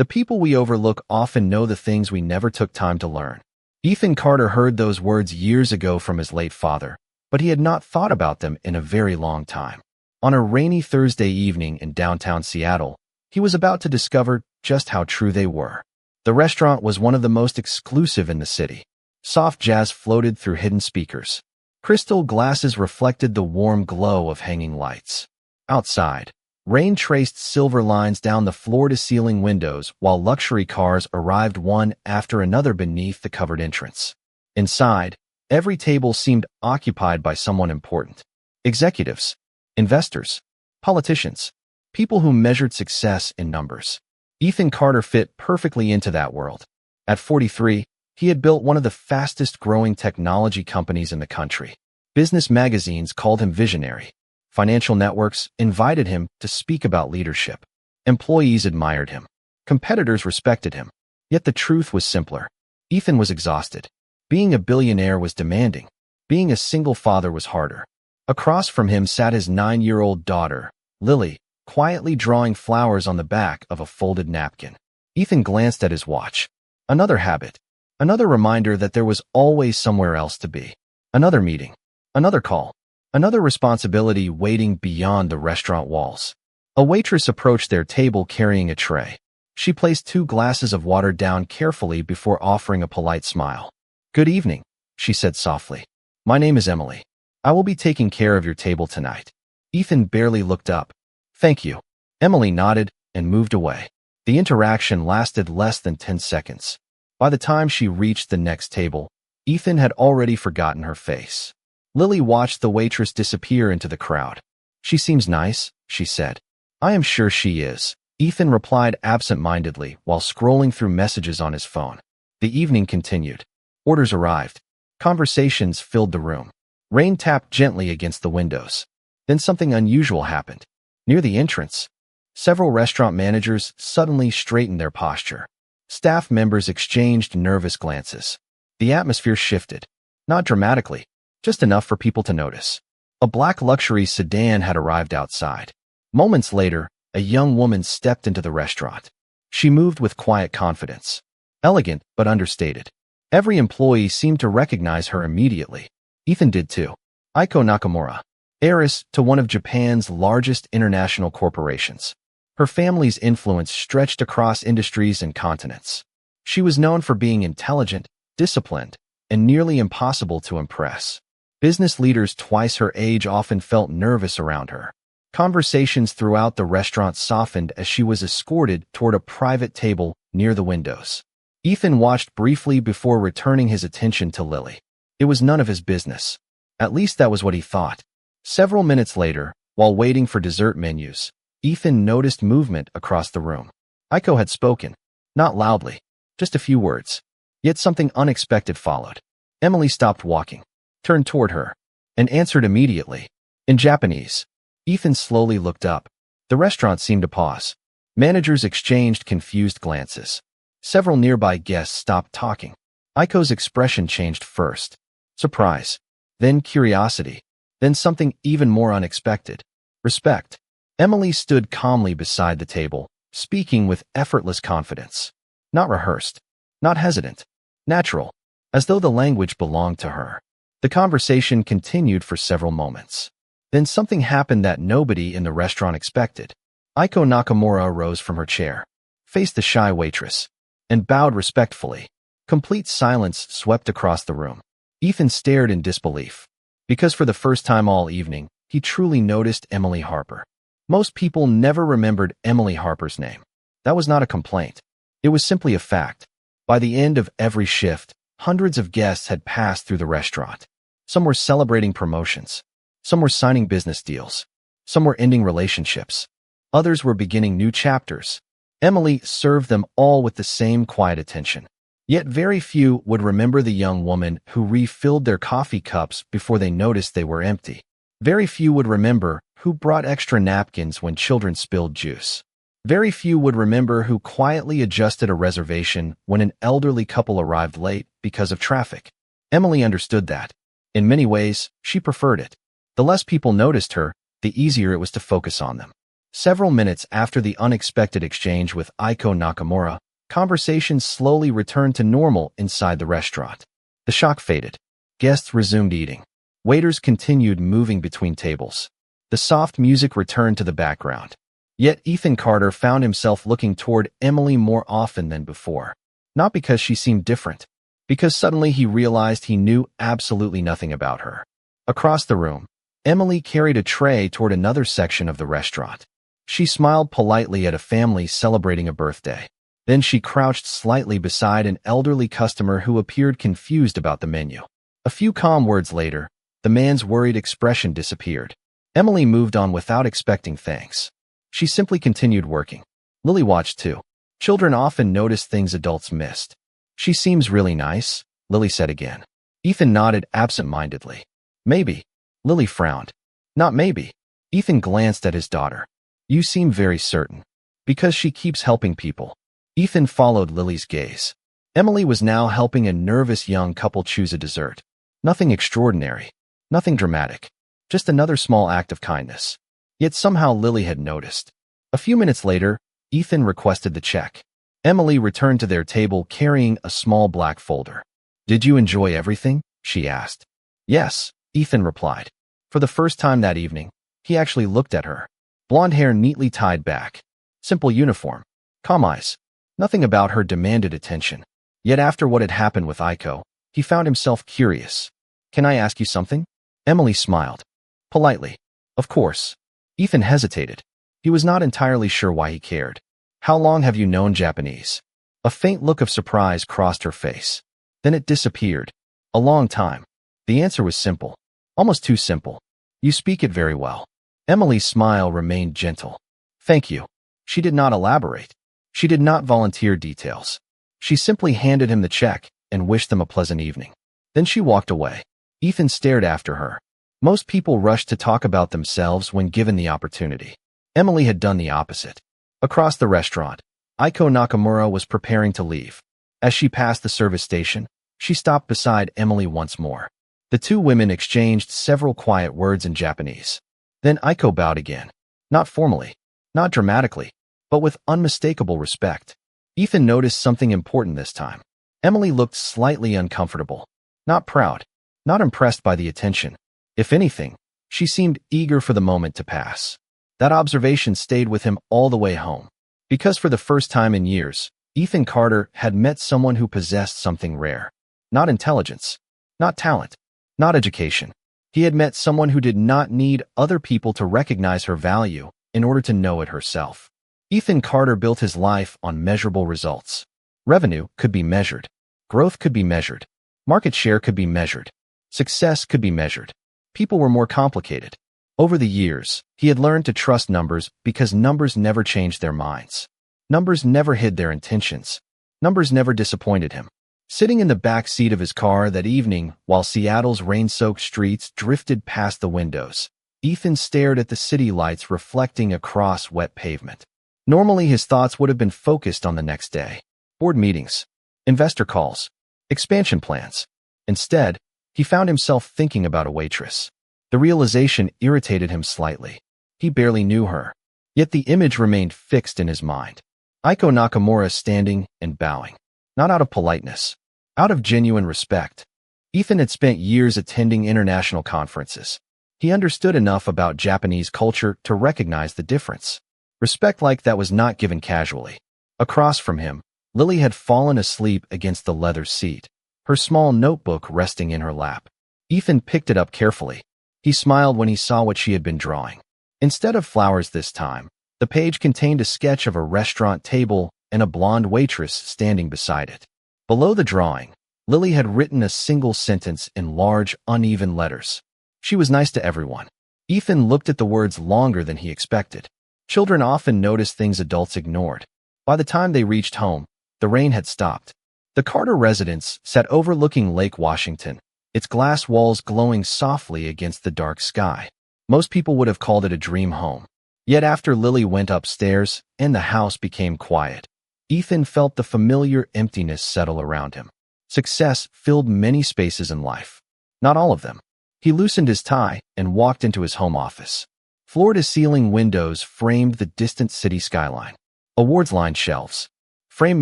The people we overlook often know the things we never took time to learn. Ethan Carter heard those words years ago from his late father, but he had not thought about them in a very long time. On a rainy Thursday evening in downtown Seattle, he was about to discover just how true they were. The restaurant was one of the most exclusive in the city. Soft jazz floated through hidden speakers. Crystal glasses reflected the warm glow of hanging lights. Outside, rain traced silver lines down the floor-to-ceiling windows while luxury cars arrived one after another beneath the covered entrance. Inside, every table seemed occupied by someone important. Executives, investors, politicians, people who measured success in numbers. Ethan Carter fit perfectly into that world. At 43, he had built one of the fastest-growing technology companies in the country. Business magazines called him visionary. Financial networks invited him to speak about leadership. Employees admired him. Competitors respected him. Yet the truth was simpler. Ethan was exhausted. Being a billionaire was demanding. Being a single father was harder. Across from him sat his 9-year-old daughter, Lily, quietly drawing flowers on the back of a folded napkin. Ethan glanced at his watch. Another habit. Another reminder that there was always somewhere else to be. Another meeting. Another call. Another responsibility waiting beyond the restaurant walls. A waitress approached their table carrying a tray. She placed 2 glasses of water down carefully before offering a polite smile. "Good evening," she said softly. "My name is Emily. I will be taking care of your table tonight." Ethan barely looked up. "Thank you." Emily nodded and moved away. The interaction lasted less than 10 seconds. By the time she reached the next table, Ethan had already forgotten her face. Lily watched the waitress disappear into the crowd. "She seems nice," she said. "I am sure she is," Ethan replied absent-mindedly while scrolling through messages on his phone. The evening continued. Orders arrived. Conversations filled the room. Rain tapped gently against the windows. Then something unusual happened. Near the entrance, several restaurant managers suddenly straightened their posture. Staff members exchanged nervous glances. The atmosphere shifted. Not dramatically, just enough for people to notice. A black luxury sedan had arrived outside. Moments later, a young woman stepped into the restaurant. She moved with quiet confidence. Elegant but understated. Every employee seemed to recognize her immediately. Ethan did too. Aiko Nakamura, heiress to one of Japan's largest international corporations. Her family's influence stretched across industries and continents. She was known for being intelligent, disciplined, and nearly impossible to impress. Business leaders twice her age often felt nervous around her. Conversations throughout the restaurant softened as she was escorted toward a private table near the windows. Ethan watched briefly before returning his attention to Lily. It was none of his business. At least that was what he thought. Several minutes later, while waiting for dessert menus, Ethan noticed movement across the room. Aiko had spoken. Not loudly, just a few words. Yet something unexpected followed. Emily stopped walking, turned toward her, and answered immediately. In Japanese. Ethan slowly looked up. The restaurant seemed to pause. Managers exchanged confused glances. Several nearby guests stopped talking. Aiko's expression changed first. Surprise. Then curiosity. Then something even more unexpected. Respect. Emily stood calmly beside the table, speaking with effortless confidence. Not rehearsed. Not hesitant. Natural. As though the language belonged to her. The conversation continued for several moments. Then something happened that nobody in the restaurant expected. Aiko Nakamura rose from her chair, faced the shy waitress, and bowed respectfully. Complete silence swept across the room. Ethan stared in disbelief. Because for the first time all evening, he truly noticed Emily Harper. Most people never remembered Emily Harper's name. That was not a complaint. It was simply a fact. By the end of every shift, hundreds of guests had passed through the restaurant. Some were celebrating promotions. Some were signing business deals. Some were ending relationships. Others were beginning new chapters. Emily served them all with the same quiet attention. Yet very few would remember the young woman who refilled their coffee cups before they noticed they were empty. Very few would remember who brought extra napkins when children spilled juice. Very few would remember who quietly adjusted a reservation when an elderly couple arrived late because of traffic. Emily understood that. In many ways, she preferred it. The less people noticed her, the easier it was to focus on them. Several minutes after the unexpected exchange with Aiko Nakamura, conversations slowly returned to normal inside the restaurant. The shock faded. Guests resumed eating. Waiters continued moving between tables. The soft music returned to the background. Yet Ethan Carter found himself looking toward Emily more often than before. Not because she seemed different, because suddenly he realized he knew absolutely nothing about her. Across the room, Emily carried a tray toward another section of the restaurant. She smiled politely at a family celebrating a birthday. Then she crouched slightly beside an elderly customer who appeared confused about the menu. A few calm words later, the man's worried expression disappeared. Emily moved on without expecting thanks. She simply continued working. Lily watched too. Children often notice things adults missed. She seems really nice, Lily said again. Ethan nodded absent-mindedly. Maybe. Lily frowned. Not maybe. Ethan glanced at his daughter. You seem very certain. Because she keeps helping people. Ethan followed Lily's gaze. Emily was now helping a nervous young couple choose a dessert. Nothing extraordinary. Nothing dramatic. Just another small act of kindness. Yet somehow Lily had noticed. A few minutes later, Ethan requested the check. Emily returned to their table carrying a small black folder. Did you enjoy everything? She asked. Yes, Ethan replied. For the first time that evening, he actually looked at her. Blonde hair neatly tied back. Simple uniform. Calm eyes. Nothing about her demanded attention. Yet after what had happened with Aiko, he found himself curious. Can I ask you something? Emily smiled. Politely. Of course. Ethan hesitated. He was not entirely sure why he cared. How long have you known Japanese? A faint look of surprise crossed her face. Then it disappeared. A long time. The answer was simple. Almost too simple. You speak it very well. Emily's smile remained gentle. Thank you. She did not elaborate. She did not volunteer details. She simply handed him the check and wished them a pleasant evening. Then she walked away. Ethan stared after her. Most people rushed to talk about themselves when given the opportunity. Emily had done the opposite. Across the restaurant, Aiko Nakamura was preparing to leave. As she passed the service station, she stopped beside Emily once more. The two women exchanged several quiet words in Japanese. Then Aiko bowed again. Not formally, not dramatically, but with unmistakable respect. Ethan noticed something important this time. Emily looked slightly uncomfortable. Not proud, not impressed by the attention. If anything, she seemed eager for the moment to pass. That observation stayed with him all the way home. Because for the first time in years, Ethan Carter had met someone who possessed something rare. Not intelligence, not talent, not education. He had met someone who did not need other people to recognize her value in order to know it herself. Ethan Carter built his life on measurable results. Revenue could be measured. Growth could be measured. Market share could be measured. Success could be measured. People were more complicated. Over the years, he had learned to trust numbers because numbers never changed their minds. Numbers never hid their intentions. Numbers never disappointed him. Sitting in the back seat of his car that evening while Seattle's rain-soaked streets drifted past the windows, Ethan stared at the city lights reflecting across wet pavement. Normally, his thoughts would have been focused on the next day. Board meetings, investor calls, expansion plans. Instead, he found himself thinking about a waitress. The realization irritated him slightly. He barely knew her. Yet the image remained fixed in his mind. Aiko Nakamura standing and bowing. Not out of politeness. Out of genuine respect. Ethan had spent years attending international conferences. He understood enough about Japanese culture to recognize the difference. Respect like that was not given casually. Across from him, Lily had fallen asleep against the leather seat, her small notebook resting in her lap. Ethan picked it up carefully. He smiled when he saw what she had been drawing. Instead of flowers this time, the page contained a sketch of a restaurant table and a blonde waitress standing beside it. Below the drawing, Lily had written a single sentence in large, uneven letters. She was nice to everyone. Ethan looked at the words longer than he expected. Children often notice things adults ignored. By the time they reached home, the rain had stopped. The Carter residence sat overlooking Lake Washington, its glass walls glowing softly against the dark sky. Most people would have called it a dream home. Yet after Lily went upstairs and the house became quiet, Ethan felt the familiar emptiness settle around him. Success filled many spaces in life. Not all of them. He loosened his tie and walked into his home office. Floor-to-ceiling windows framed the distant city skyline. Awards-lined shelves. Framed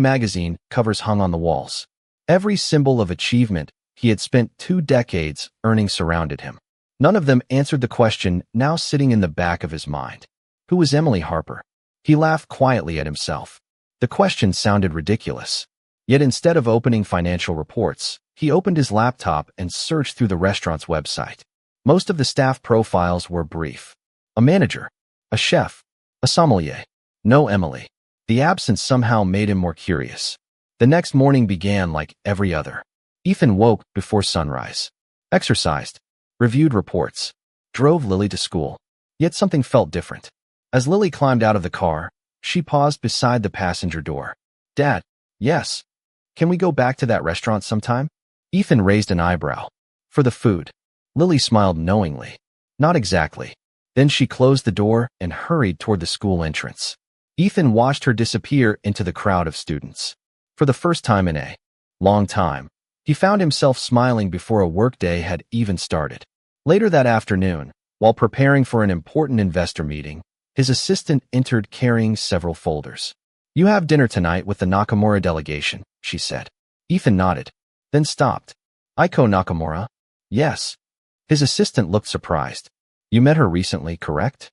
magazine covers hung on the walls. Every symbol of achievement he had spent 2 decades earning surrounded him. None of them answered the question now sitting in the back of his mind. Who was Emily Harper? He laughed quietly at himself. The question sounded ridiculous. Yet instead of opening financial reports, he opened his laptop and searched through the restaurant's website. Most of the staff profiles were brief. A manager, a chef, a sommelier. No Emily. The absence somehow made him more curious. The next morning began like every other. Ethan woke before sunrise. Exercised. Reviewed reports. Drove Lily to school. Yet something felt different. As Lily climbed out of the car, she paused beside the passenger door. Dad, yes. Can we go back to that restaurant sometime? Ethan raised an eyebrow. For the food. Lily smiled knowingly. Not exactly. Then she closed the door and hurried toward the school entrance. Ethan watched her disappear into the crowd of students. For the first time in a long time, he found himself smiling before a workday had even started. Later that afternoon, while preparing for an important investor meeting, his assistant entered carrying several folders. You have dinner tonight with the Nakamura delegation, she said. Ethan nodded, then stopped. Aiko Nakamura? Yes. His assistant looked surprised. You met her recently, correct?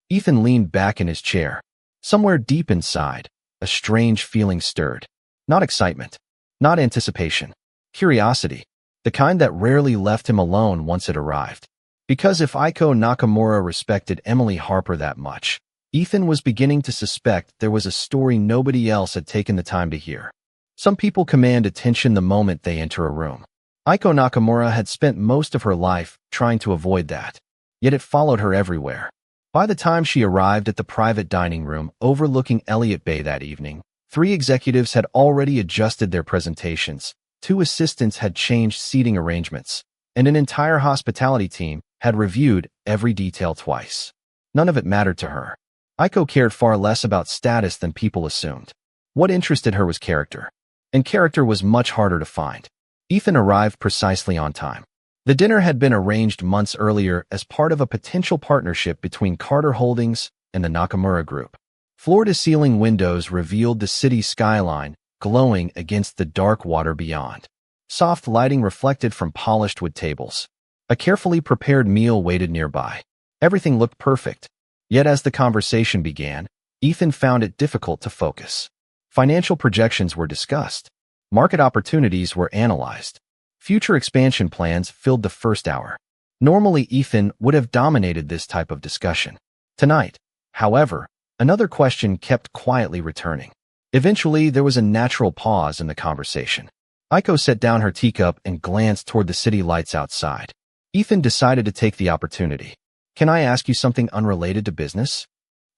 Ethan leaned back in his chair. Somewhere deep inside, a strange feeling stirred. Not excitement. Not anticipation. Curiosity. The kind that rarely left him alone once it arrived. Because if Aiko Nakamura respected Emily Harper that much, Ethan was beginning to suspect there was a story nobody else had taken the time to hear. Some people command attention the moment they enter a room. Aiko Nakamura had spent most of her life trying to avoid that. Yet it followed her everywhere. By the time she arrived at the private dining room overlooking Elliott Bay that evening, 3 executives had already adjusted their presentations, 2 assistants had changed seating arrangements, and an entire hospitality team had reviewed every detail twice. None of it mattered to her. Aiko cared far less about status than people assumed. What interested her was character. And character was much harder to find. Ethan arrived precisely on time. The dinner had been arranged months earlier as part of a potential partnership between Carter Holdings and the Nakamura Group. Floor-to-ceiling windows revealed the city skyline, glowing against the dark water beyond. Soft lighting reflected from polished wood tables. A carefully prepared meal waited nearby. Everything looked perfect. Yet as the conversation began, Ethan found it difficult to focus. Financial projections were discussed. Market opportunities were analyzed. Future expansion plans filled the first hour. Normally, Ethan would have dominated this type of discussion. Tonight, however, another question kept quietly returning. Eventually, there was a natural pause in the conversation. Aiko set down her teacup and glanced toward the city lights outside. Ethan decided to take the opportunity. Can I ask you something unrelated to business?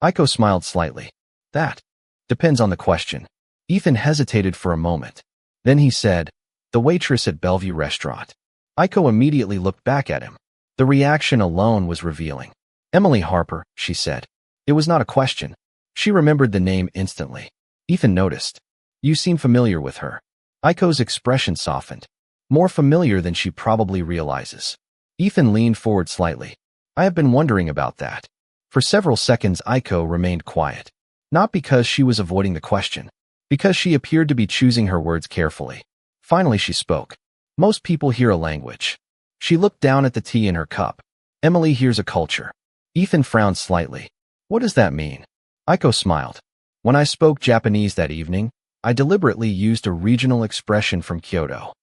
Aiko smiled slightly. That depends on the question. Ethan hesitated for a moment. Then he said, the waitress at Bellevue restaurant. Aiko immediately looked back at him. The reaction alone was revealing. Emily Harper, she said. It was not a question. She remembered the name instantly. Ethan noticed. You seem familiar with her. Aiko's expression softened. More familiar than she probably realizes. Ethan leaned forward slightly. I have been wondering about that. For several seconds, Aiko remained quiet. Not because she was avoiding the question. Because she appeared to be choosing her words carefully. Finally, she spoke. Most people hear a language. She looked down at the tea in her cup. Emily hears a culture. Ethan frowned slightly. What does that mean? Aiko smiled. When I spoke Japanese that evening, I deliberately used a regional expression from Kyoto.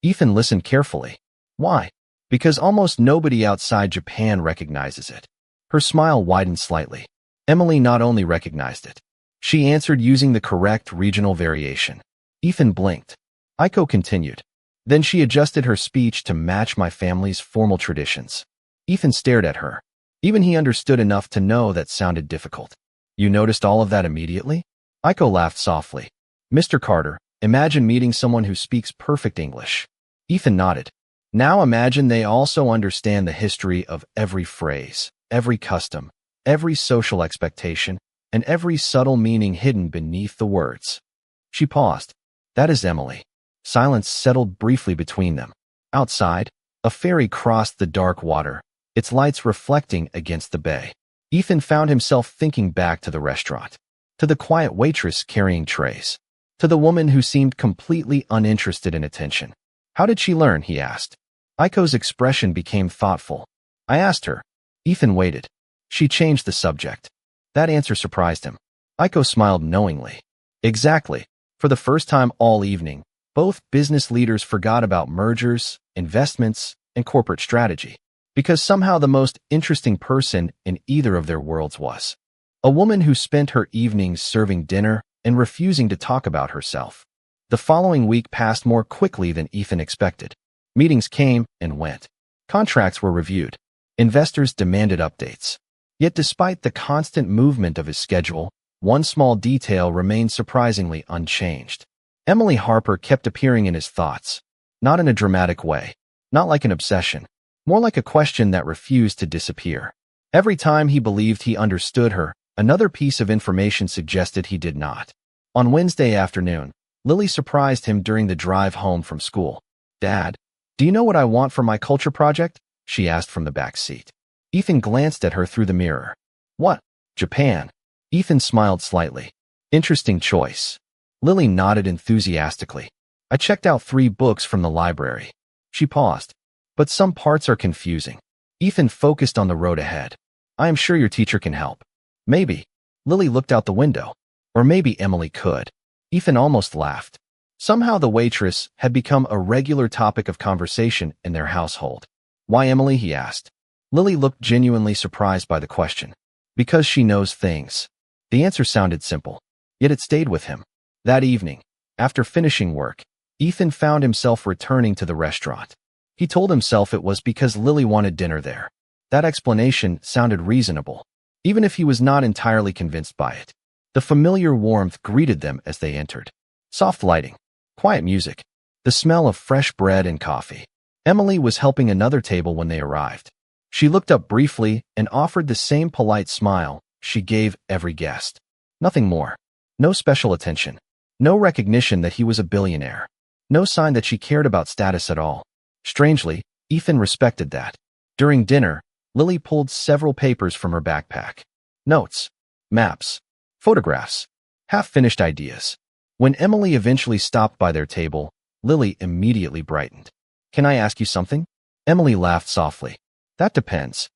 Ethan listened carefully. Why? Because almost nobody outside Japan recognizes it. Her smile widened slightly. Emily not only recognized it. She answered using the correct regional variation. Ethan blinked. Aiko continued. Then she adjusted her speech to match my family's formal traditions. Ethan stared at her. Even he understood enough to know that sounded difficult. You noticed all of that immediately? Aiko laughed softly. Mr. Carter, imagine meeting someone who speaks perfect English. Ethan nodded. Now imagine they also understand the history of every phrase, every custom, every social expectation, and every subtle meaning hidden beneath the words. She paused. That is Emily. Silence settled briefly between them. Outside, a ferry crossed the dark water, its lights reflecting against the bay. Ethan found himself thinking back to the restaurant, to the quiet waitress carrying trays, to the woman who seemed completely uninterested in attention. How did she learn? He asked. Aiko's expression became thoughtful. I asked her. Ethan waited. She changed the subject. That answer surprised him. Aiko smiled knowingly. Exactly. For the first time all evening, both business leaders forgot about mergers, investments, and corporate strategy, because somehow the most interesting person in either of their worlds was a woman who spent her evenings serving dinner and refusing to talk about herself. The following week passed more quickly than Ethan expected. Meetings came and went. Contracts were reviewed. Investors demanded updates. Yet despite the constant movement of his schedule, one small detail remained surprisingly unchanged. Emily Harper kept appearing in his thoughts, not in a dramatic way, not like an obsession, more like a question that refused to disappear. Every time he believed he understood her, another piece of information suggested he did not. On Wednesday afternoon, Lily surprised him during the drive home from school. Dad, do you know what I want for my culture project? She asked from the back seat. Ethan glanced at her through the mirror. What? Japan. Ethan smiled slightly. Interesting choice. Lily nodded enthusiastically. I checked out 3 books from the library. She paused. But some parts are confusing. Ethan focused on the road ahead. I am sure your teacher can help. Maybe. Lily looked out the window. Or maybe Emily could. Ethan almost laughed. Somehow the waitress had become a regular topic of conversation in their household. Why Emily? He asked. Lily looked genuinely surprised by the question. Because she knows things. The answer sounded simple, yet it stayed with him. That evening, after finishing work, Ethan found himself returning to the restaurant. He told himself it was because Lily wanted dinner there. That explanation sounded reasonable, even if he was not entirely convinced by it. The familiar warmth greeted them as they entered. Soft lighting, quiet music, the smell of fresh bread and coffee. Emily was helping another table when they arrived. She looked up briefly and offered the same polite smile she gave every guest. Nothing more. No special attention. No recognition that he was a billionaire. No sign that she cared about status at all. Strangely, Ethan respected that. During dinner, Lily pulled several papers from her backpack. Notes, maps, photographs, half-finished ideas. When Emily eventually stopped by their table, Lily immediately brightened. Can I ask you something? Emily laughed softly. That depends.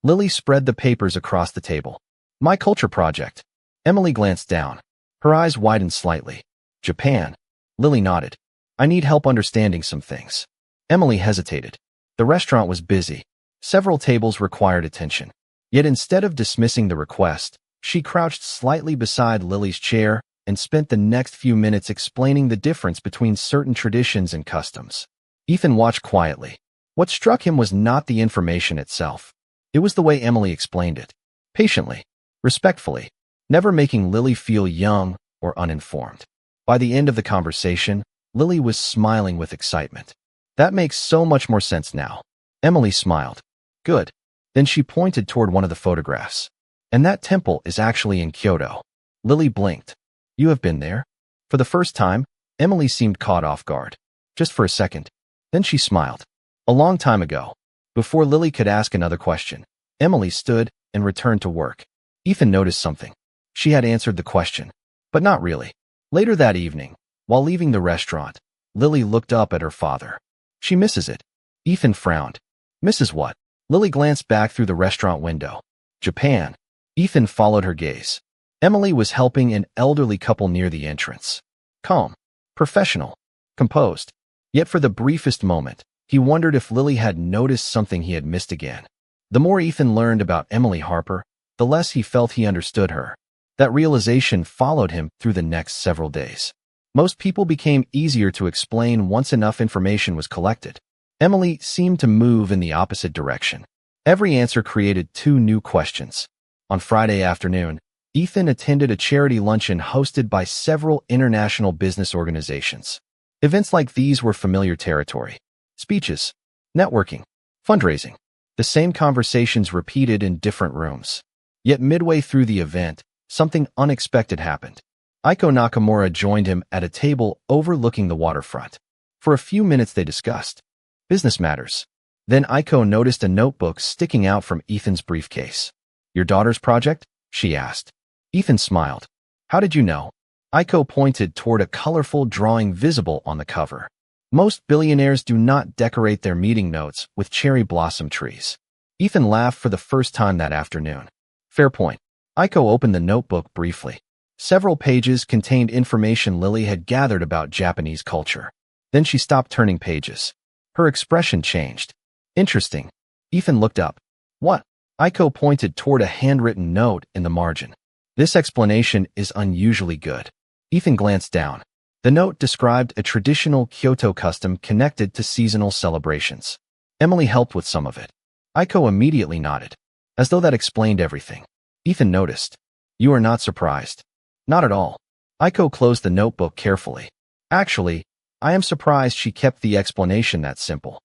Lily spread the papers across the table. My culture project. Emily glanced down. Her eyes widened slightly. Japan. Lily nodded. I need help understanding some things. Emily hesitated. The restaurant was busy. Several tables required attention. Yet instead of dismissing the request, she crouched slightly beside Lily's chair and spent the next few minutes explaining the difference between certain traditions and customs. Ethan watched quietly. What struck him was not the information itself. It was the way Emily explained it. Patiently, respectfully, never making Lily feel young or uninformed. By the end of the conversation, Lily was smiling with excitement. That makes so much more sense now. Emily smiled. Good. Then she pointed toward one of the photographs. And that temple is actually in Kyoto. Lily blinked. You have been there? For the first time, Emily seemed caught off guard. Just for a second. Then she smiled. A long time ago. Before Lily could ask another question, Emily stood and returned to work. Ethan noticed something. She had answered the question, but not really. Later that evening, while leaving the restaurant, Lily looked up at her father. She misses it. Ethan frowned. Misses what? Lily glanced back through the restaurant window. Japan. Ethan followed her gaze. Emily was helping an elderly couple near the entrance. Calm, professional, composed. Yet for the briefest moment, he wondered if Lily had noticed something he had missed again. The more Ethan learned about Emily Harper, the less he felt he understood her. That realization followed him through the next several days. Most people became easier to explain once enough information was collected. Emily seemed to move in the opposite direction. Every answer created 2 new questions. On Friday afternoon, Ethan attended a charity luncheon hosted by several international business organizations. Events like these were familiar territory. Speeches, networking, fundraising. The same conversations repeated in different rooms. Yet midway through the event, something unexpected happened. Aiko Nakamura joined him at a table overlooking the waterfront. For a few minutes they discussed business matters. Then Aiko noticed a notebook sticking out from Ethan's briefcase. Your daughter's project? She asked. Ethan smiled. How did you know? Aiko pointed toward a colorful drawing visible on the cover. Most billionaires do not decorate their meeting notes with cherry blossom trees. Ethan laughed for the first time that afternoon. Fair point. Aiko opened the notebook briefly. Several pages contained information Lily had gathered about Japanese culture. Then she stopped turning pages. Her expression changed. Interesting. Ethan looked up. What? Aiko pointed toward a handwritten note in the margin. This explanation is unusually good. Ethan glanced down. The note described a traditional Kyoto custom connected to seasonal celebrations. Emily helped with some of it. Aiko immediately nodded, as though that explained everything. Ethan noticed. You are not surprised. Not at all. Aiko closed the notebook carefully. Actually, I am surprised she kept the explanation that simple.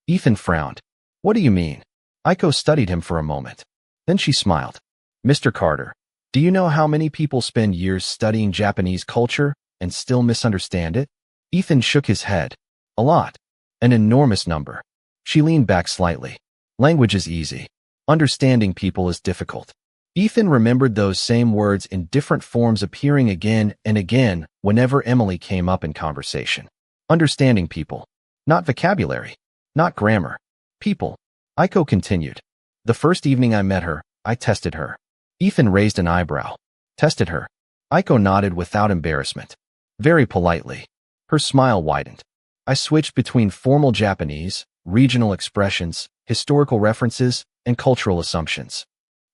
Ethan frowned. What do you mean? Aiko studied him for a moment. Then she smiled. Mr. Carter, do you know how many people spend years studying Japanese culture and still misunderstand it? Ethan shook his head. A lot. An enormous number. She leaned back slightly. Language is easy. Understanding people is difficult. Ethan remembered those same words in different forms appearing again and again whenever Emily came up in conversation. Understanding people. Not vocabulary. Not grammar. People. Aiko continued. The first evening I met her, I tested her. Ethan raised an eyebrow. Tested her. Aiko nodded without embarrassment. Very politely. Her smile widened. I switched between formal Japanese, regional expressions, historical references, and cultural assumptions.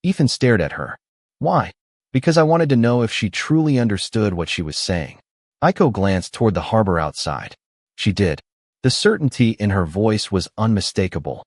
Ethan stared at her. Why? Because I wanted to know if she truly understood what she was saying. Aiko glanced toward the harbor outside. She did. The certainty in her voice was unmistakable.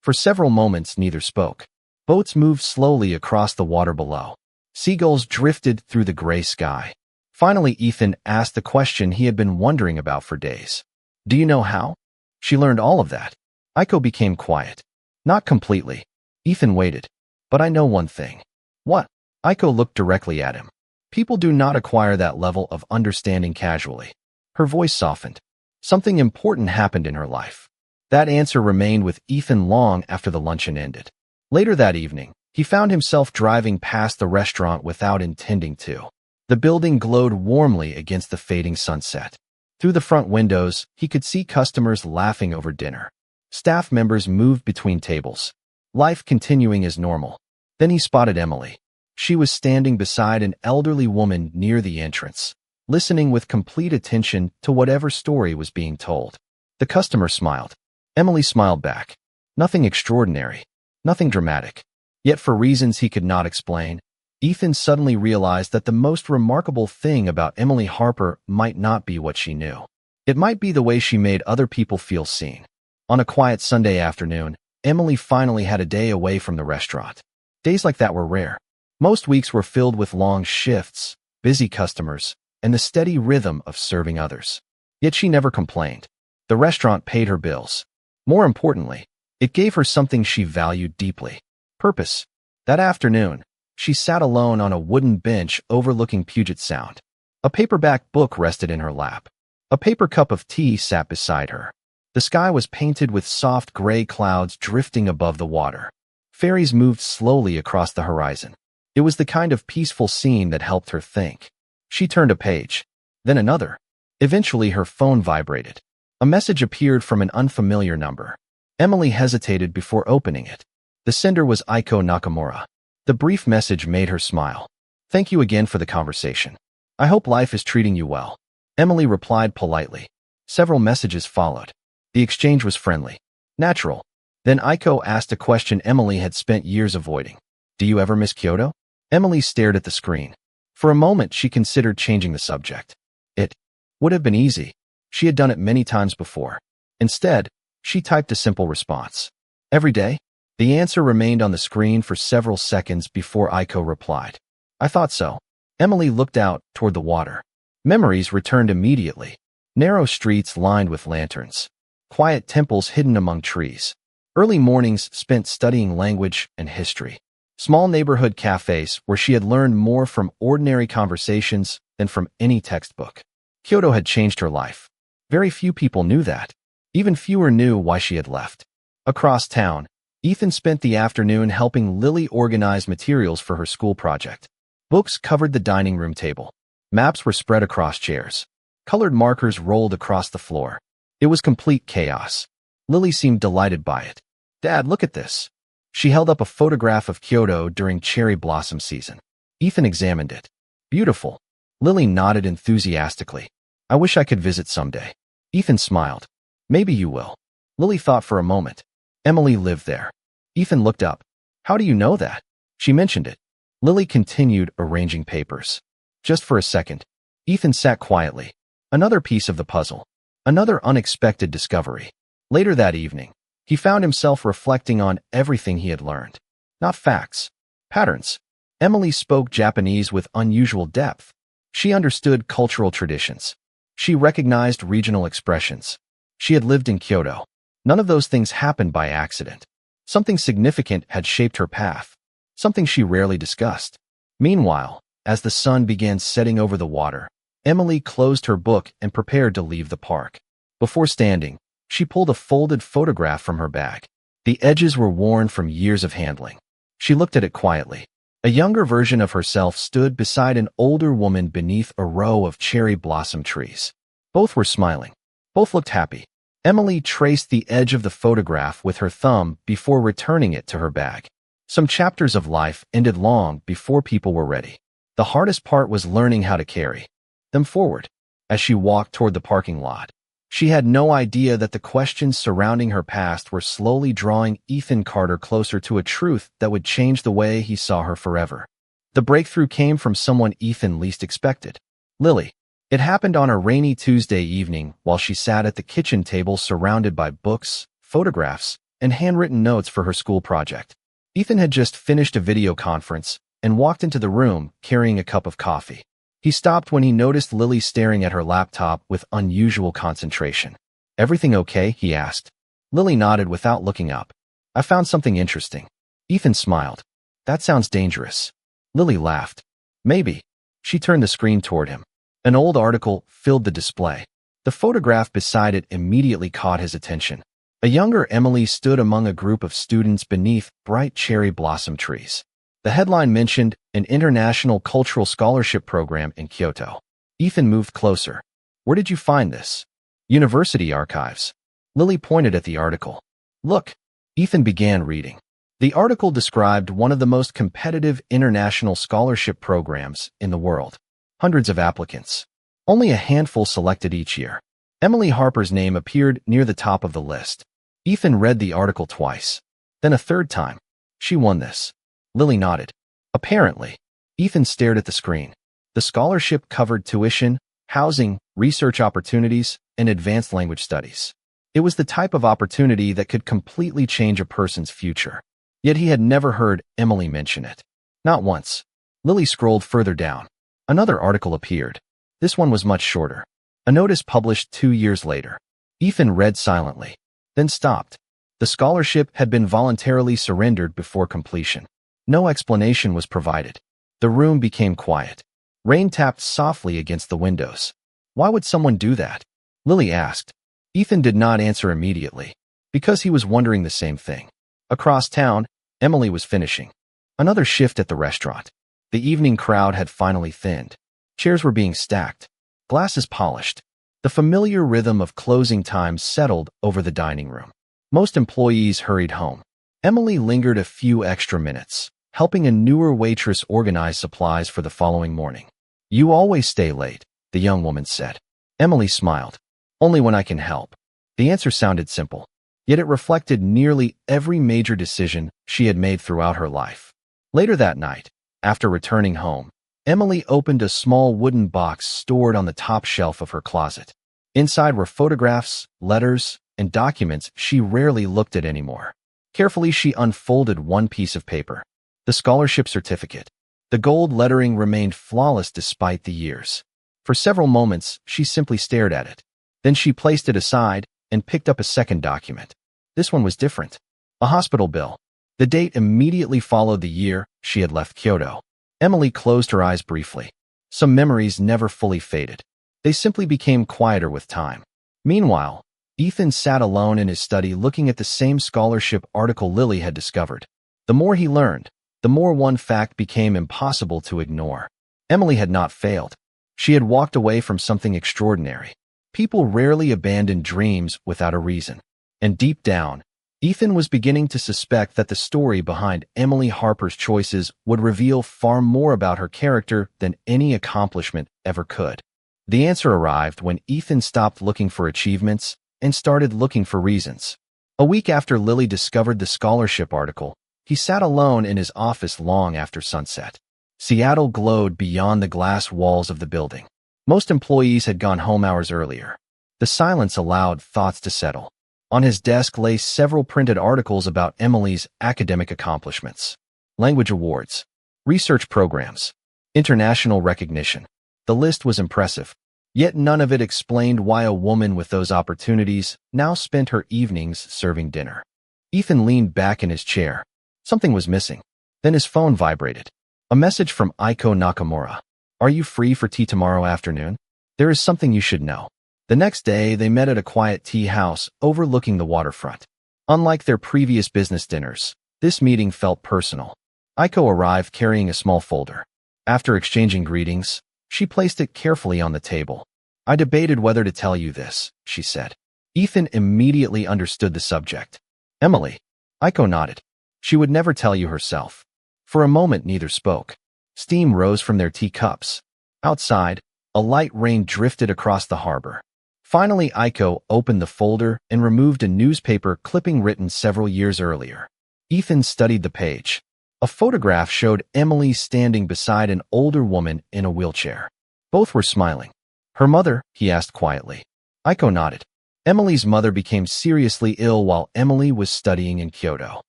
For several moments, neither spoke. Boats moved slowly across the water below. Seagulls drifted through the gray sky. Finally, Ethan asked the question he had been wondering about for days. Do you know how? She learned all of that. Aiko became quiet. Not completely. Ethan waited. But I know one thing. What? Aiko looked directly at him. People do not acquire that level of understanding casually. Her voice softened. Something important happened in her life. That answer remained with Ethan long after the luncheon ended. Later that evening, he found himself driving past the restaurant without intending to. The building glowed warmly against the fading sunset. Through the front windows, he could see customers laughing over dinner. Staff members moved between tables. Life continuing as normal. Then he spotted Emily. She was standing beside an elderly woman near the entrance, listening with complete attention to whatever story was being told. The customer smiled. Emily smiled back. Nothing extraordinary. Nothing dramatic. Yet for reasons he could not explain, Ethan suddenly realized that the most remarkable thing about Emily Harper might not be what she knew. It might be the way she made other people feel seen. On a quiet Sunday afternoon, Emily finally had a day away from the restaurant. Days like that were rare. Most weeks were filled with long shifts, busy customers, and the steady rhythm of serving others. Yet she never complained. The restaurant paid her bills. More importantly, it gave her something she valued deeply. Purpose. That afternoon, she sat alone on a wooden bench overlooking Puget Sound. A paperback book rested in her lap. A paper cup of tea sat beside her. The sky was painted with soft gray clouds drifting above the water. Ferries moved slowly across the horizon. It was the kind of peaceful scene that helped her think. She turned a page, then another. Eventually, her phone vibrated. A message appeared from an unfamiliar number. Emily hesitated before opening it. The sender was Aiko Nakamura. The brief message made her smile. Thank you again for the conversation. I hope life is treating you well. Emily replied politely. Several messages followed. The exchange was friendly, natural. Then Aiko asked a question Emily had spent years avoiding. Do you ever miss Kyoto? Emily stared at the screen. For a moment, she considered changing the subject. It would have been easy. She had done it many times before. Instead, she typed a simple response. Every day? The answer remained on the screen for several seconds before Aiko replied. I thought so. Emily looked out toward the water. Memories returned immediately. Narrow streets lined with lanterns. Quiet temples hidden among trees. Early mornings spent studying language and history. Small neighborhood cafes where she had learned more from ordinary conversations than from any textbook. Kyoto had changed her life. Very few people knew that. Even fewer knew why she had left. Across town, Ethan spent the afternoon helping Lily organize materials for her school project. Books covered the dining room table. Maps were spread across chairs. Colored markers rolled across the floor. It was complete chaos. Lily seemed delighted by it. "Dad, look at this." She held up a photograph of Kyoto during cherry blossom season. Ethan examined it. "Beautiful." Lily nodded enthusiastically. "I wish I could visit someday." Ethan smiled. "Maybe you will." Lily thought for a moment. Emily lived there. Ethan looked up. "How do you know that?" "She mentioned it." Lily continued arranging papers. Just for a second, Ethan sat quietly. Another piece of the puzzle. Another unexpected discovery. Later that evening, he found himself reflecting on everything he had learned. Not facts, patterns. Emily spoke Japanese with unusual depth. She understood cultural traditions. She recognized regional expressions. She had lived in Kyoto. None of those things happened by accident. Something significant had shaped her path, something she rarely discussed. Meanwhile, as the sun began setting over the water, Emily closed her book and prepared to leave the park. Before standing, she pulled a folded photograph from her bag. The edges were worn from years of handling. She looked at it quietly. A younger version of herself stood beside an older woman beneath a row of cherry blossom trees. Both were smiling. Both looked happy. Emily traced the edge of the photograph with her thumb before returning it to her bag. Some chapters of life ended long before people were ready. The hardest part was learning how to carry them forward. As she walked toward the parking lot, she had no idea that the questions surrounding her past were slowly drawing Ethan Carter closer to a truth that would change the way he saw her forever. The breakthrough came from someone Ethan least expected. Lily. It happened on a rainy Tuesday evening while she sat at the kitchen table surrounded by books, photographs, and handwritten notes for her school project. Ethan had just finished a video conference and walked into the room carrying a cup of coffee. He stopped when he noticed Lily staring at her laptop with unusual concentration. "Everything okay?" he asked. Lily nodded without looking up. "I found something interesting." Ethan smiled. "That sounds dangerous." Lily laughed. "Maybe." She turned the screen toward him. An old article filled the display. The photograph beside it immediately caught his attention. A younger Emily stood among a group of students beneath bright cherry blossom trees. The headline mentioned an international cultural scholarship program in Kyoto. Ethan moved closer. "Where did you find this?" "University archives." Lily pointed at the article. "Look." Ethan began reading. The article described one of the most competitive international scholarship programs in the world. Hundreds of applicants. Only a handful selected each year. Emily Harper's name appeared near the top of the list. Ethan read the article twice. Then a third time. "She won this." Lily nodded. "Apparently." Ethan stared at the screen. The scholarship covered tuition, housing, research opportunities, and advanced language studies. It was the type of opportunity that could completely change a person's future. Yet he had never heard Emily mention it. Not once. Lily scrolled further down. Another article appeared. This one was much shorter. A notice published 2 years later. Ethan read silently, then stopped. The scholarship had been voluntarily surrendered before completion. No explanation was provided. The room became quiet. Rain tapped softly against the windows. "Why would someone do that?" Lily asked. Ethan did not answer immediately, because he was wondering the same thing. Across town, Emily was finishing. Another shift at the restaurant. The evening crowd had finally thinned. Chairs were being stacked. Glasses polished. The familiar rhythm of closing time settled over the dining room. Most employees hurried home. Emily lingered a few extra minutes, helping a newer waitress organize supplies for the following morning. "You always stay late," the young woman said. Emily smiled. "Only when I can help." The answer sounded simple, yet it reflected nearly every major decision she had made throughout her life. Later that night, after returning home, Emily opened a small wooden box stored on the top shelf of her closet. Inside were photographs, letters, and documents she rarely looked at anymore. Carefully, she unfolded one piece of paper. The scholarship certificate. The gold lettering remained flawless despite the years. For several moments, she simply stared at it. Then she placed it aside and picked up a second document. This one was different. A hospital bill. The date immediately followed the year she had left Kyoto. Emily closed her eyes briefly. Some memories never fully faded. They simply became quieter with time. Meanwhile, Ethan sat alone in his study looking at the same scholarship article Lily had discovered. The more he learned, the more one fact became impossible to ignore. Emily had not failed. She had walked away from something extraordinary. People rarely abandon dreams without a reason. And deep down, Ethan was beginning to suspect that the story behind Emily Harper's choices would reveal far more about her character than any accomplishment ever could. The answer arrived when Ethan stopped looking for achievements and started looking for reasons. A week after Lily discovered the scholarship article, he sat alone in his office long after sunset. Seattle glowed beyond the glass walls of the building. Most employees had gone home hours earlier. The silence allowed thoughts to settle. On his desk lay several printed articles about Emily's academic accomplishments, language awards, research programs, international recognition. The list was impressive, yet none of it explained why a woman with those opportunities now spent her evenings serving dinner. Ethan leaned back in his chair. Something was missing. Then his phone vibrated. A message from Aiko Nakamura. "Are you free for tea tomorrow afternoon? There is something you should know." The next day, they met at a quiet tea house overlooking the waterfront. Unlike their previous business dinners, this meeting felt personal. Aiko arrived carrying a small folder. After exchanging greetings, she placed it carefully on the table. "I debated whether to tell you this," she said. Ethan immediately understood the subject. "Emily." Aiko nodded. "She would never tell you herself." For a moment, neither spoke. Steam rose from their teacups. Outside, a light rain drifted across the harbor. Finally, Aiko opened the folder and removed a newspaper clipping written several years earlier. Ethan studied the page. A photograph showed Emily standing beside an older woman in a wheelchair. Both were smiling. "Her mother?" he asked quietly. Aiko nodded. Emily's mother became seriously ill while Emily was studying in Kyoto.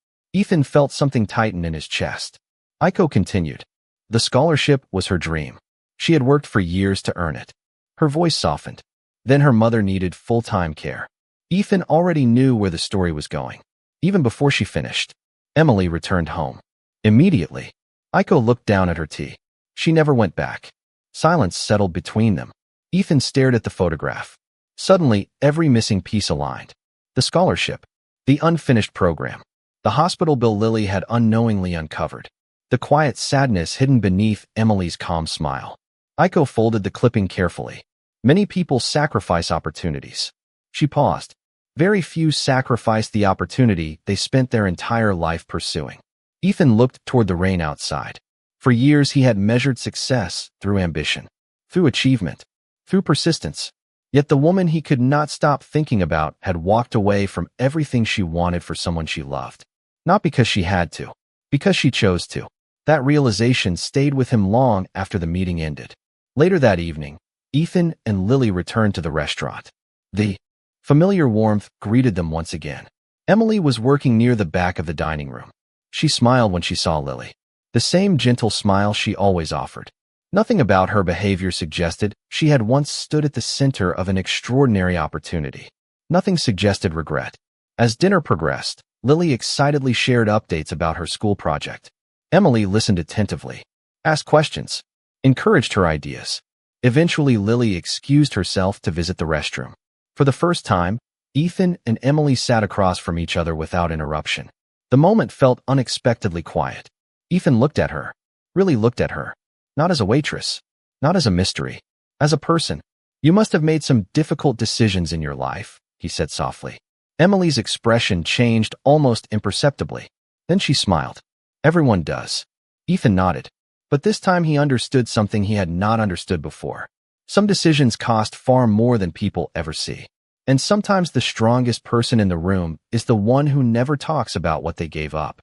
Ethan felt something tighten in his chest. Aiko continued. The scholarship was her dream. She had worked for years to earn it. Her voice softened. Then her mother needed full-time care. Ethan already knew where the story was going. Even before she finished, Emily returned home. Immediately, Aiko looked down at her tea. She never went back. Silence settled between them. Ethan stared at the photograph. Suddenly, every missing piece aligned. The scholarship, the unfinished program, the hospital bill Lily had unknowingly uncovered, the quiet sadness hidden beneath Emily's calm smile. Aiko folded the clipping carefully. Many people sacrifice opportunities. She paused. Very few sacrifice the opportunity they spent their entire life pursuing. Ethan looked toward the rain outside. For years he had measured success through ambition, through achievement, through persistence. Yet the woman he could not stop thinking about had walked away from everything she wanted for someone she loved. Not because she had to, because she chose to. That realization stayed with him long after the meeting ended. Later that evening, Ethan and Lily returned to the restaurant. The familiar warmth greeted them once again. Emily was working near the back of the dining room. She smiled when she saw Lily. The same gentle smile she always offered. Nothing about her behavior suggested she had once stood at the center of an extraordinary opportunity. Nothing suggested regret. As dinner progressed, Lily excitedly shared updates about her school project. Emily listened attentively, asked questions, encouraged her ideas. Eventually, Lily excused herself to visit the restroom. For the first time, Ethan and Emily sat across from each other without interruption. The moment felt unexpectedly quiet. Ethan looked at her, really looked at her. Not as a waitress, not as a mystery, as a person. "You must have made some difficult decisions in your life," he said softly. Emily's expression changed almost imperceptibly. Then she smiled. "Everyone does." Ethan nodded. But this time he understood something he had not understood before. Some decisions cost far more than people ever see. And sometimes the strongest person in the room is the one who never talks about what they gave up.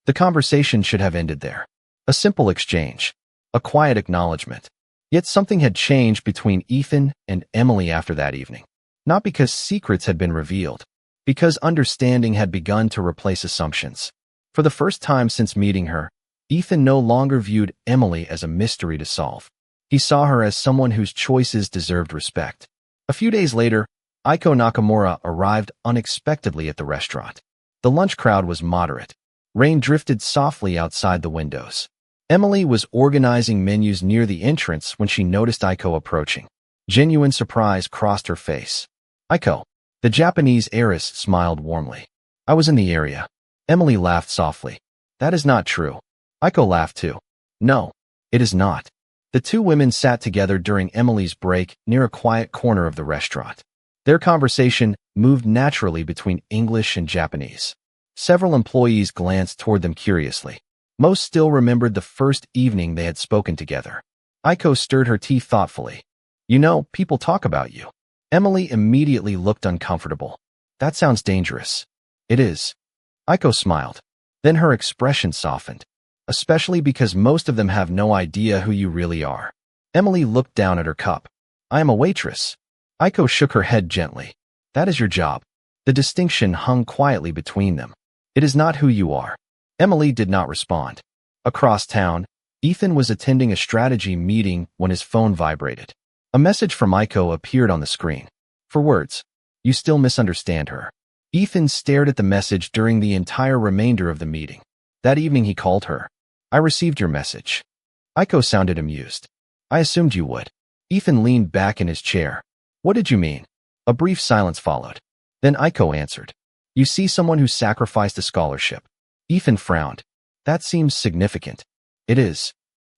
The conversation should have ended there. A simple exchange. A quiet acknowledgement. Yet something had changed between Ethan and Emily after that evening. Not because secrets had been revealed, because understanding had begun to replace assumptions. For the first time since meeting her, Ethan no longer viewed Emily as a mystery to solve. He saw her as someone whose choices deserved respect. A few days later, Aiko Nakamura arrived unexpectedly at the restaurant. The lunch crowd was moderate. Rain drifted softly outside the windows. Emily was organizing menus near the entrance when she noticed Aiko approaching. Genuine surprise crossed her face. "Aiko." The Japanese heiress smiled warmly. I was in the area. Emily laughed softly. That is not true. Aiko laughed too. No, it is not. The two women sat together during Emily's break near a quiet corner of the restaurant. Their conversation moved naturally between English and Japanese. Several employees glanced toward them curiously. Most still remembered the first evening they had spoken together. Aiko stirred her tea thoughtfully. You know, people talk about you. Emily immediately looked uncomfortable. That sounds dangerous. It is. Aiko smiled. Then her expression softened. Especially because most of them have no idea who you really are. Emily looked down at her cup. I am a waitress. Aiko shook her head gently. That is your job. The distinction hung quietly between them. It is not who you are. Emily did not respond. Across town, Ethan was attending a strategy meeting when his phone vibrated. A message from Aiko appeared on the screen. For words. You still misunderstand her. Ethan stared at the message during the entire remainder of the meeting. That evening he called her. I received your message. Aiko sounded amused. I assumed you would. Ethan leaned back in his chair. What did you mean? A brief silence followed. Then Aiko answered. You see someone who sacrificed a scholarship. Ethan frowned. That seems significant. It is.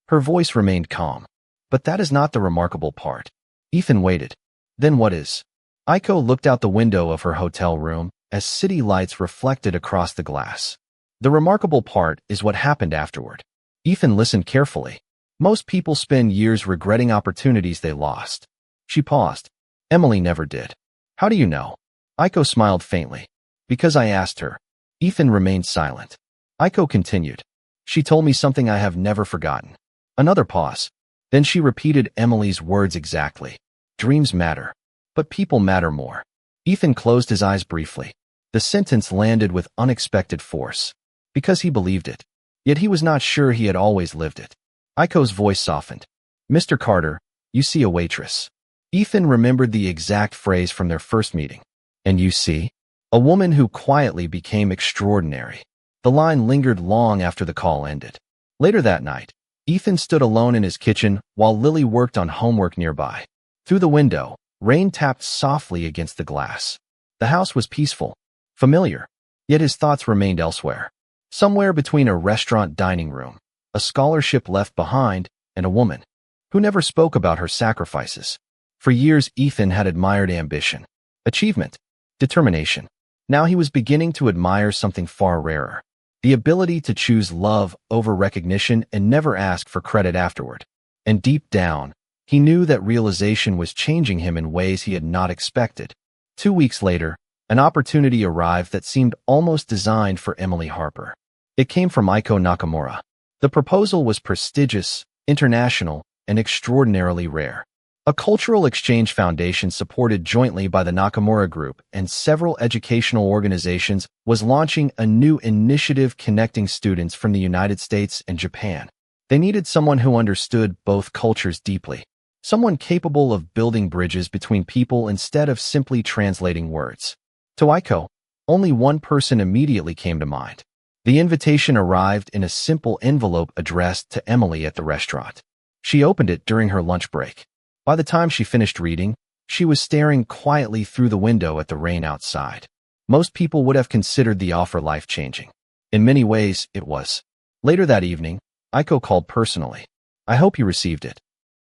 Her voice remained calm. But that is not the remarkable part. Ethan waited. Then what is? Aiko looked out the window of her hotel room as city lights reflected across the glass. The remarkable part is what happened afterward. Ethan listened carefully. Most people spend years regretting opportunities they lost. She paused. Emily never did. How do you know? Aiko smiled faintly. Because I asked her. Ethan remained silent. Aiko continued. She told me something I have never forgotten. Another pause. Then she repeated Emily's words exactly. Dreams matter. But people matter more. Ethan closed his eyes briefly. The sentence landed with unexpected force. Because he believed it. Yet he was not sure he had always lived it. Aiko's voice softened. Mr. Carter, you see a waitress. Ethan remembered the exact phrase from their first meeting. And you see? A woman who quietly became extraordinary. The line lingered long after the call ended. Later that night, Ethan stood alone in his kitchen while Lily worked on homework nearby. Through the window, rain tapped softly against the glass. The house was peaceful, familiar, yet his thoughts remained elsewhere. Somewhere between a restaurant dining room, a scholarship left behind, and a woman who never spoke about her sacrifices. For years, Ethan had admired ambition, achievement, determination. Now he was beginning to admire something far rarer. The ability to choose love over recognition and never ask for credit afterward. And deep down, he knew that realization was changing him in ways he had not expected. 2 weeks later, an opportunity arrived that seemed almost designed for Emily Harper. It came from Aiko Nakamura. The proposal was prestigious, international, and extraordinarily rare. A cultural exchange foundation supported jointly by the Nakamura Group and several educational organizations was launching a new initiative connecting students from the United States and Japan. They needed someone who understood both cultures deeply, someone capable of building bridges between people instead of simply translating words. To Aiko, only one person immediately came to mind. The invitation arrived in a simple envelope addressed to Emily at the restaurant. She opened it during her lunch break. By the time she finished reading, she was staring quietly through the window at the rain outside. Most people would have considered the offer life-changing. In many ways, it was. Later that evening, Aiko called personally. I hope you received it.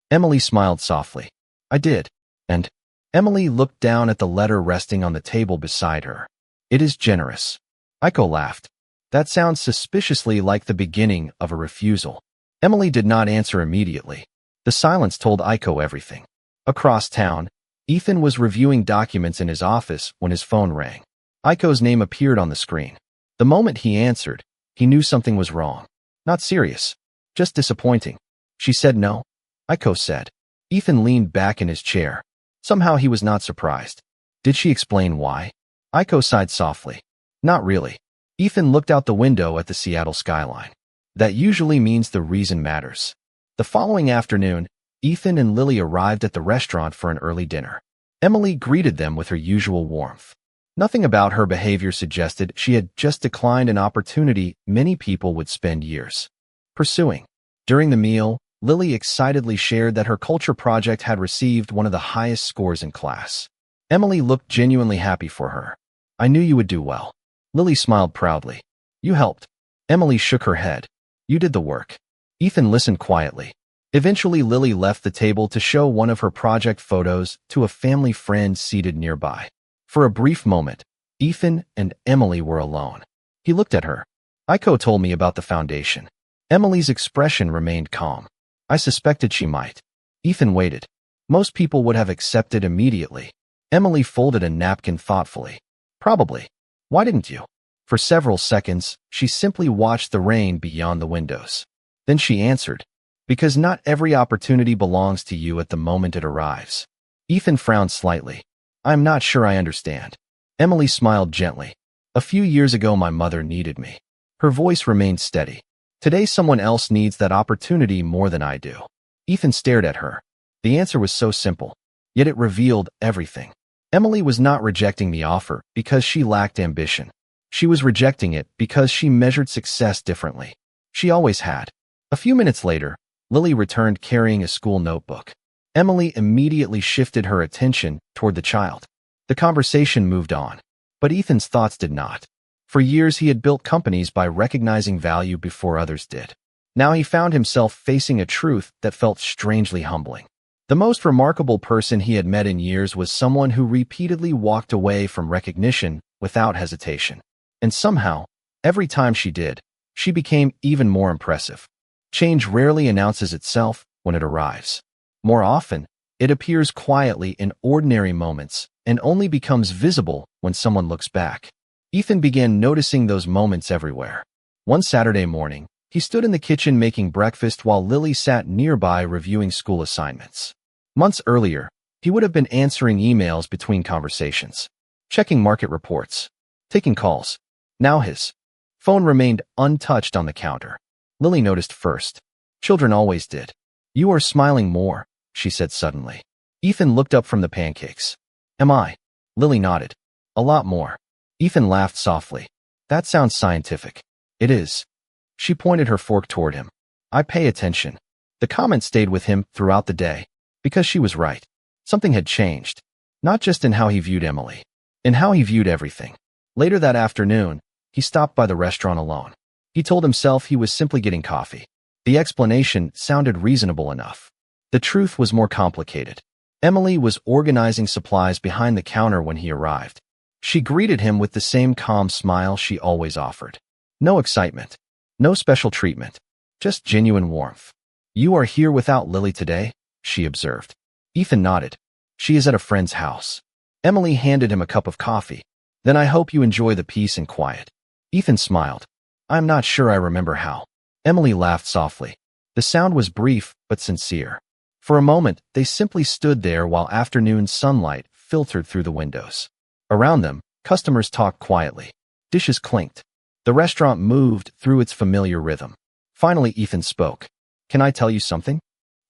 Emily smiled softly. I did. And Emily looked down at the letter resting on the table beside her. It is generous. Aiko laughed. That sounds suspiciously like the beginning of a refusal. Emily did not answer immediately. The silence told Aiko everything. Across town, Ethan was reviewing documents in his office when his phone rang. Aiko's name appeared on the screen. The moment he answered, he knew something was wrong. Not serious, just disappointing. She said no. Aiko said. Ethan leaned back in his chair. Somehow he was not surprised. Did she explain why? Aiko sighed softly. Not really. Ethan looked out the window at the Seattle skyline. That usually means the reason matters. The following afternoon, Ethan and Lily arrived at the restaurant for an early dinner. Emily greeted them with her usual warmth. Nothing about her behavior suggested she had just declined an opportunity many people would spend years pursuing. During the meal, Lily excitedly shared that her culture project had received one of the highest scores in class. Emily looked genuinely happy for her. I knew you would do well. Lily smiled proudly. You helped. Emily shook her head. You did the work. Ethan listened quietly. Eventually, Lily left the table to show one of her project photos to a family friend seated nearby. For a brief moment, Ethan and Emily were alone. He looked at her. Aiko told me about the foundation. Emily's expression remained calm. I suspected she might. Ethan waited. Most people would have accepted immediately. Emily folded a napkin thoughtfully. Probably. Why didn't you? For several seconds, she simply watched the rain beyond the windows. Then she answered, because not every opportunity belongs to you at the moment it arrives. Ethan frowned slightly. I'm not sure I understand. Emily smiled gently. A few years ago, my mother needed me. Her voice remained steady. Today, someone else needs that opportunity more than I do. Ethan stared at her. The answer was so simple, yet it revealed everything. Emily was not rejecting the offer because she lacked ambition. She was rejecting it because she measured success differently. She always had. A few minutes later, Lily returned carrying a school notebook. Emily immediately shifted her attention toward the child. The conversation moved on, but Ethan's thoughts did not. For years, he had built companies by recognizing value before others did. Now he found himself facing a truth that felt strangely humbling. The most remarkable person he had met in years was someone who repeatedly walked away from recognition without hesitation. And somehow, every time she did, she became even more impressive. Change rarely announces itself when it arrives. More often, it appears quietly in ordinary moments and only becomes visible when someone looks back. Ethan began noticing those moments everywhere. One Saturday morning, he stood in the kitchen making breakfast while Lily sat nearby reviewing school assignments. Months earlier, he would have been answering emails between conversations, checking market reports, taking calls. Now his phone remained untouched on the counter. Lily noticed first. Children always did. You are smiling more, she said suddenly. Ethan looked up from the pancakes. Am I? Lily nodded. A lot more. Ethan laughed softly. That sounds scientific. It is. She pointed her fork toward him. I pay attention. The comment stayed with him throughout the day, because she was right. Something had changed. Not just in how he viewed Emily, in how he viewed everything. Later that afternoon, he stopped by the restaurant alone. He told himself he was simply getting coffee. The explanation sounded reasonable enough. The truth was more complicated. Emily was organizing supplies behind the counter when he arrived. She greeted him with the same calm smile she always offered. No excitement. No special treatment. Just genuine warmth. You are here without Lily today? She observed. Ethan nodded. She is at a friend's house. Emily handed him a cup of coffee. Then I hope you enjoy the peace and quiet. Ethan smiled. I'm not sure I remember how. Emily laughed softly. The sound was brief but sincere. For a moment, they simply stood there while afternoon sunlight filtered through the windows. Around them, customers talked quietly. Dishes clinked. The restaurant moved through its familiar rhythm. Finally, Ethan spoke. Can I tell you something?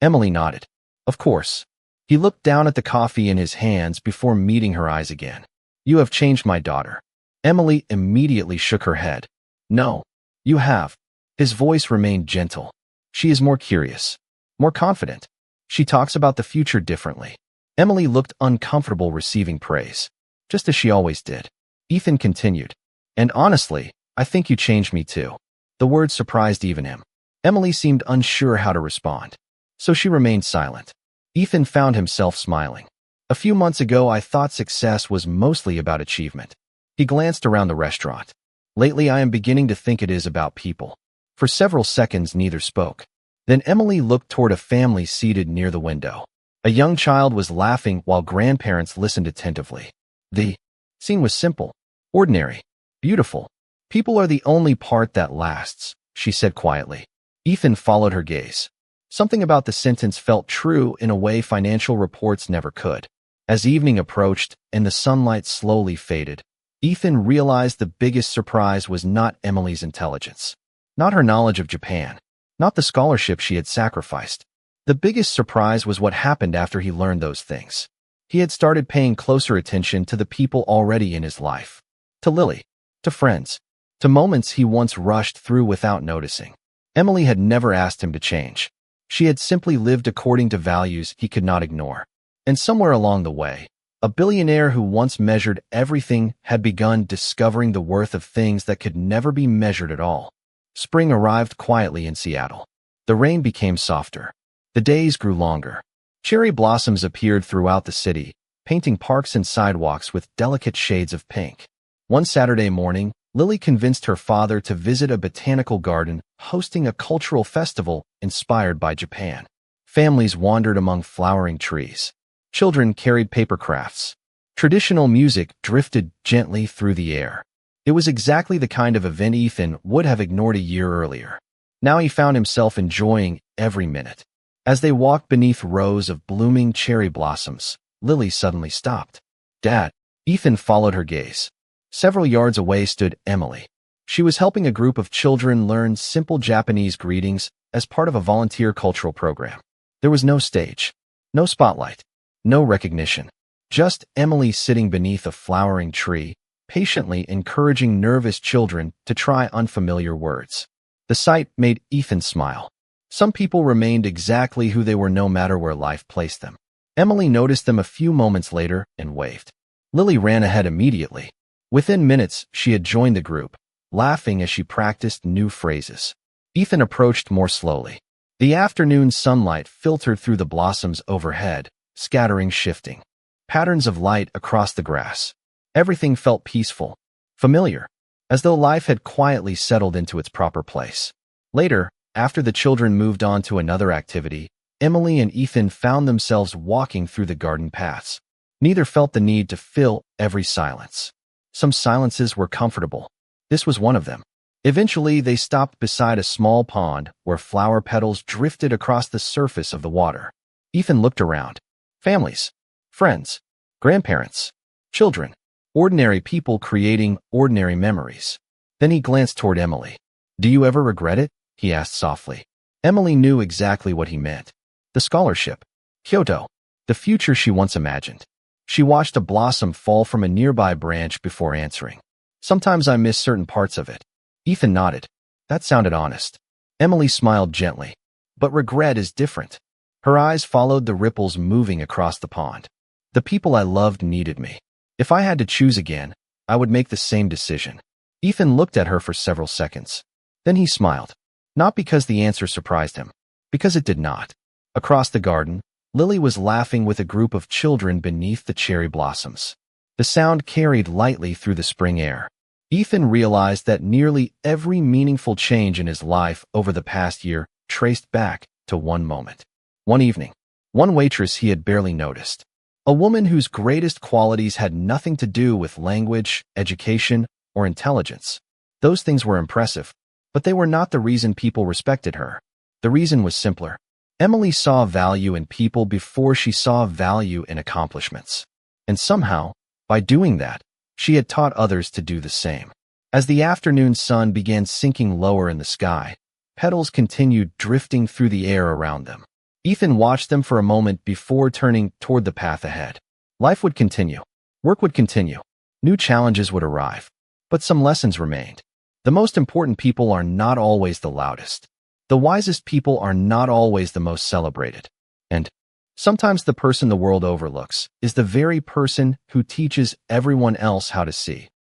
Emily nodded. Of course. He looked down at the coffee in his hands before meeting her eyes again. You have changed my daughter. Emily immediately shook her head. No. You have. His voice remained gentle. She is more curious. More confident. She talks about the future differently. Emily looked uncomfortable receiving praise, just as she always did. Ethan continued. And honestly, I think you changed me too. The words surprised even him. Emily seemed unsure how to respond, so she remained silent. Ethan found himself smiling. A few months ago, I thought success was mostly about achievement. He glanced around the restaurant. Lately, I am beginning to think it is about people. For several seconds, neither spoke. Then Emily looked toward a family seated near the window. A young child was laughing while grandparents listened attentively. The scene was simple, ordinary, beautiful. People are the only part that lasts, she said quietly. Ethan followed her gaze. Something about the sentence felt true in a way financial reports never could. As evening approached and the sunlight slowly faded, Ethan realized the biggest surprise was not Emily's intelligence, not her knowledge of Japan, not the scholarship she had sacrificed. The biggest surprise was what happened after he learned those things. He had started paying closer attention to the people already in his life. To Lily, to friends, to moments he once rushed through without noticing. Emily had never asked him to change. She had simply lived according to values he could not ignore. And somewhere along the way, A billionaire who once measured everything had begun discovering the worth of things that could never be measured at all. Spring arrived quietly in Seattle. The rain became softer. The days grew longer. Cherry blossoms appeared throughout the city, painting parks and sidewalks with delicate shades of pink. One Saturday morning, Lily convinced her father to visit a botanical garden hosting a cultural festival inspired by Japan. Families wandered among flowering trees. Children carried paper crafts. Traditional music drifted gently through the air. It was exactly the kind of event Ethan would have ignored a year earlier. Now he found himself enjoying every minute. As they walked beneath rows of blooming cherry blossoms, Lily suddenly stopped. "Dad." Ethan followed her gaze. Several yards away stood Emily. She was helping a group of children learn simple Japanese greetings as part of a volunteer cultural program. There was no stage, no spotlight, no recognition. Just Emily sitting beneath a flowering tree, patiently encouraging nervous children to try unfamiliar words. The sight made Ethan smile. Some people remained exactly who they were no matter where life placed them. Emily noticed them a few moments later and waved. Lily ran ahead immediately. Within minutes, she had joined the group, laughing as she practiced new phrases. Ethan approached more slowly. The afternoon sunlight filtered through the blossoms overhead, scattering shifting patterns of light across the grass. Everything felt peaceful, familiar, as though life had quietly settled into its proper place. Later, after the children moved on to another activity, Emily and Ethan found themselves walking through the garden paths. Neither felt the need to fill every silence. Some silences were comfortable. This was one of them. Eventually, they stopped beside a small pond where flower petals drifted across the surface of the water. Ethan looked around. Families, friends, grandparents, children, ordinary people creating ordinary memories. Then he glanced toward Emily. "Do you ever regret it?" he asked softly. Emily knew exactly what he meant. The scholarship, Kyoto, the future she once imagined. She watched a blossom fall from a nearby branch before answering. "Sometimes I miss certain parts of it." Ethan nodded. That sounded honest. Emily smiled gently. "But regret is different." Her eyes followed the ripples moving across the pond. "The people I loved needed me. If I had to choose again, I would make the same decision." Ethan looked at her for several seconds. Then he smiled. Not because the answer surprised him, because it did not. Across the garden, Lily was laughing with a group of children beneath the cherry blossoms. The sound carried lightly through the spring air. Ethan realized that nearly every meaningful change in his life over the past year traced back to one moment. One evening, one waitress he had barely noticed. A woman whose greatest qualities had nothing to do with language, education, or intelligence. Those things were impressive, but they were not the reason people respected her. The reason was simpler. Emily saw value in people before she saw value in accomplishments. And somehow, by doing that, she had taught others to do the same. As the afternoon sun began sinking lower in the sky, petals continued drifting through the air around them. Ethan watched them for a moment before turning toward the path ahead. Life would continue. Work would continue. New challenges would arrive. But some lessons remained. The most important people are not always the loudest. The wisest people are not always the most celebrated. And sometimes the person the world overlooks is the very person who teaches everyone else how to see.